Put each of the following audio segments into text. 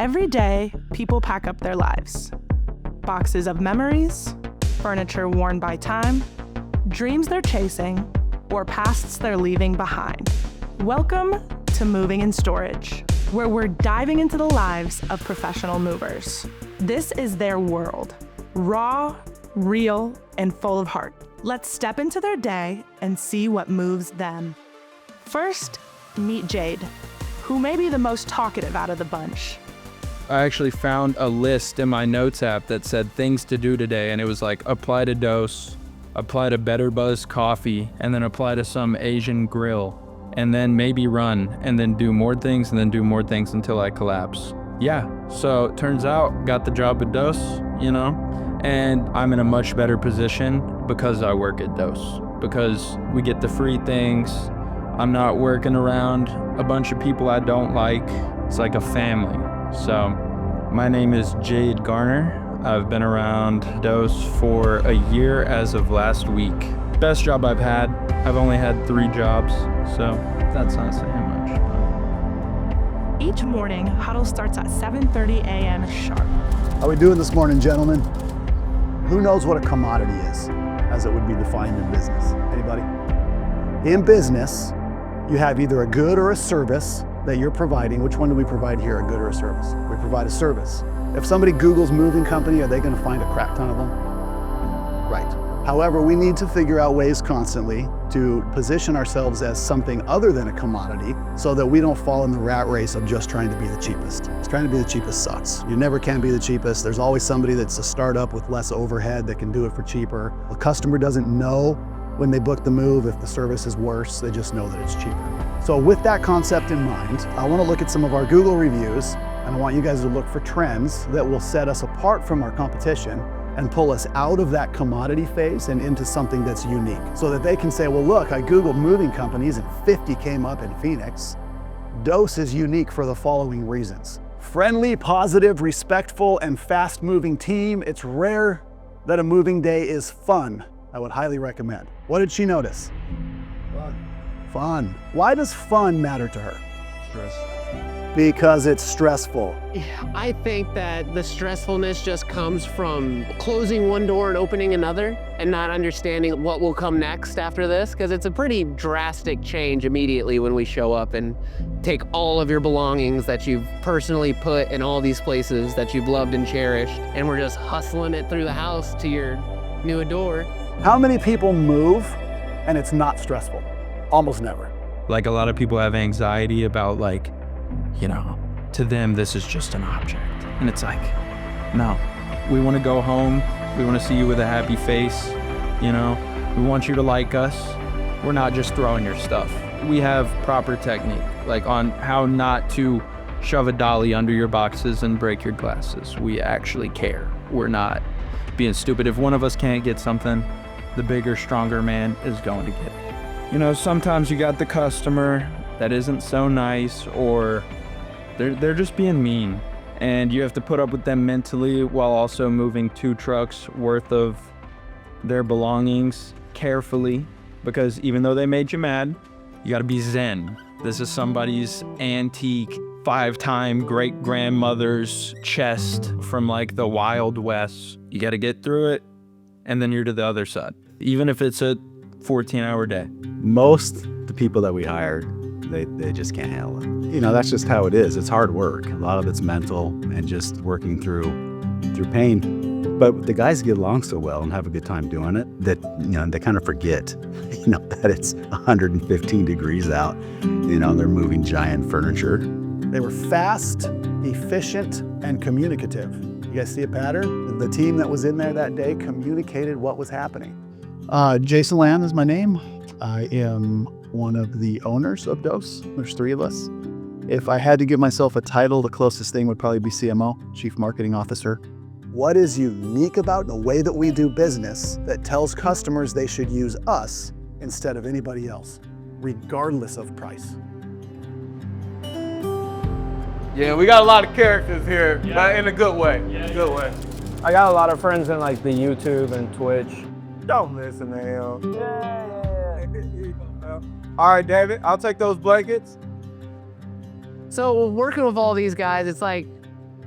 Every day, people pack up their lives. Boxes of memories, furniture worn by time, dreams they're chasing, or pasts they're leaving behind. Welcome to Moving and Storage, where we're diving into the lives of professional movers. This is their world, raw, real, and full of heart. Let's step into their day and see what moves them. First, meet Jade, who may be the most talkative out of the bunch. I actually found a list in my notes app that said things to do today, and it was like apply to Dose, apply to Better Buzz Coffee, and then apply to some Asian grill, and then maybe run, and then do more things, and then do more things until I collapse. Yeah, so it turns out, got the job at Dose, and I'm in a much better position because I work at Dose, because we get the free things. I'm not working around a bunch of people I don't like. It's like a family. So my name is Jade Garner. I've been around Dose for a year as of last week. Best job I've had. I've only had 3 jobs, so that's not saying much. Each morning, huddle starts at 7:30 a.m. sharp. How we doing this morning, gentlemen? Who knows what a commodity is, as it would be defined in business? Anybody? In business, you have either a good or a service that you're providing. Which one do we provide here, a good or a service? We provide a service. If somebody Googles moving company, are they gonna find a crap ton of them? Right. However, we need to figure out ways constantly to position ourselves as something other than a commodity so that we don't fall in the rat race of just trying to be the cheapest. Trying to be the cheapest sucks. You never can be the cheapest. There's always somebody that's a startup with less overhead that can do it for cheaper. A customer doesn't know when they book the move if the service is worse, they just know that it's cheaper. So with that concept in mind, I want to look at some of our Google reviews, and I want you guys to look for trends that will set us apart from our competition and pull us out of that commodity phase and into something that's unique. So that they can say, well, look, I Googled moving companies and 50 came up in Phoenix. Dose is unique for the following reasons. Friendly, positive, respectful, and fast-moving team. It's rare that a moving day is fun. I would highly recommend. What did she notice? Fun. Why does fun matter to her? Stress. Because it's stressful. I think that the stressfulness just comes from closing one door and opening another and not understanding what will come next after this, because it's a pretty drastic change immediately when we show up and take all of your belongings that you've personally put in all these places that you've loved and cherished, and we're just hustling it through the house to your new door. How many people move and it's not stressful? Almost never. Like a lot of people have anxiety about to them, this is just an object. And it's like, no, we want to go home. We want to see you with a happy face. We want you to like us. We're not just throwing your stuff. We have proper technique, like on how not to shove a dolly under your boxes and break your glasses. We actually care. We're not being stupid. If one of us can't get something, the bigger, stronger man is going to get it. Sometimes you got the customer that isn't so nice, or they're just being mean, and you have to put up with them mentally while also moving 2 trucks worth of their belongings carefully, because even though they made you mad, you gotta be zen. This is somebody's antique 5-time great-grandmother's chest from like the Wild West. You gotta get through it, and then you're to the other side, even if it's a 14-hour day. Most the people that we hire, they just can't handle it. That's just how it is. It's hard work. A lot of it's mental and just working through pain. But the guys get along so well and have a good time doing it that, they kind of forget, that it's 115 degrees out. They're moving giant furniture. They were fast, efficient, and communicative. You guys see a pattern? The team that was in there that day communicated what was happening. Jason Land is my name. I am one of the owners of Dose. There's 3 of us. If I had to give myself a title, the closest thing would probably be CMO, Chief Marketing Officer. What is unique about the way that we do business that tells customers they should use us instead of anybody else, regardless of price? Yeah, we got a lot of characters here, but in a good way. Good way. I got a lot of friends in like the YouTube and Twitch. Don't listen to him. Yeah. All right, David, I'll take those blankets. So working with all these guys, it's like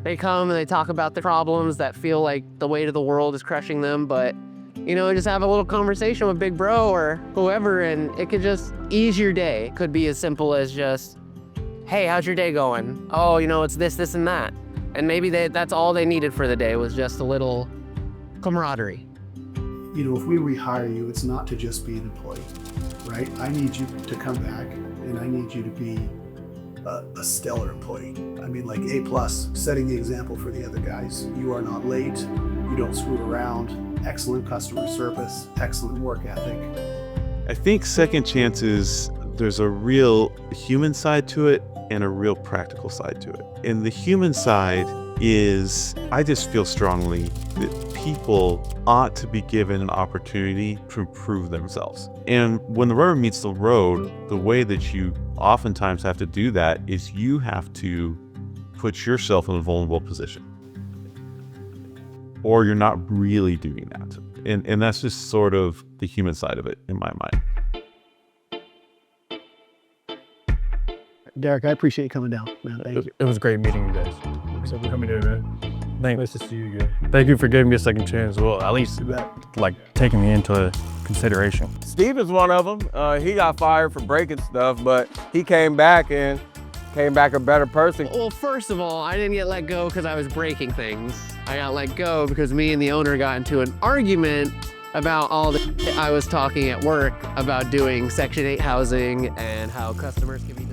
They come and they talk about the problems that feel like the weight of the world is crushing them, but you know, just have a little conversation with Big Bro or whoever, and it could just ease your day. It could be as simple as just, hey, how's your day going? Oh, you know, it's this, this, and that. And maybe that's all they needed for the day was just a little camaraderie. You know, if we rehire you, it's not to just be an employee, right? I need you to come back, and I need you to be a stellar employee. I mean, like A+, setting the example for the other guys. You are not late, you don't screw around, excellent customer service, excellent work ethic. I think second chances, there's a real human side to it and a real practical side to it. And the human side is, I just feel strongly that people ought to be given an opportunity to improve themselves. And when the rubber meets the road, the way that you oftentimes have to do that is you have to put yourself in a vulnerable position, or you're not really doing that. And that's just sort of the human side of it in my mind. Derek, I appreciate you coming down, man. Thank you. It was great meeting you guys. Thanks for coming in, man. Nice to see you again. Thank you for giving me a second chance. Well, at least like taking me into consideration. Steve is one of them. He got fired for breaking stuff, but he came back a better person. Well, first of all, I didn't get let go because I was breaking things. I got let go because me and the owner got into an argument about all the I was talking at work about doing Section 8 housing and how customers can be